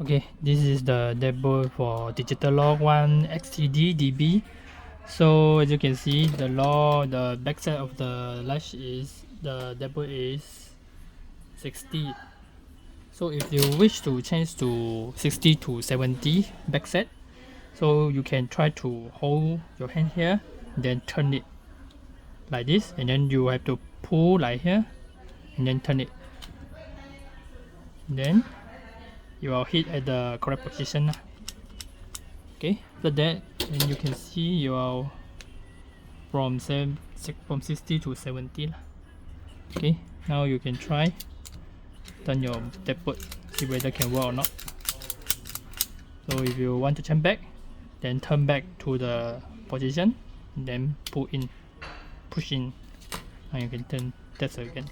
Okay, this is the dashboard for digital log 1 XTD DB. So as you can see, the backside of the latch is the dashboard is 60. So if you wish to change to 60 to 70 backside, so you can try to hold your hand here, then turn it like this, and then you have to pull like here, and then turn it. Then you will hit at the correct position. Okay, after that, then you can see you are from 60 to 70. Okay, now you can try turn your dashboard, see whether it can work or not. So if you want to turn back, then turn back to the position, then push in, and you can turn that again.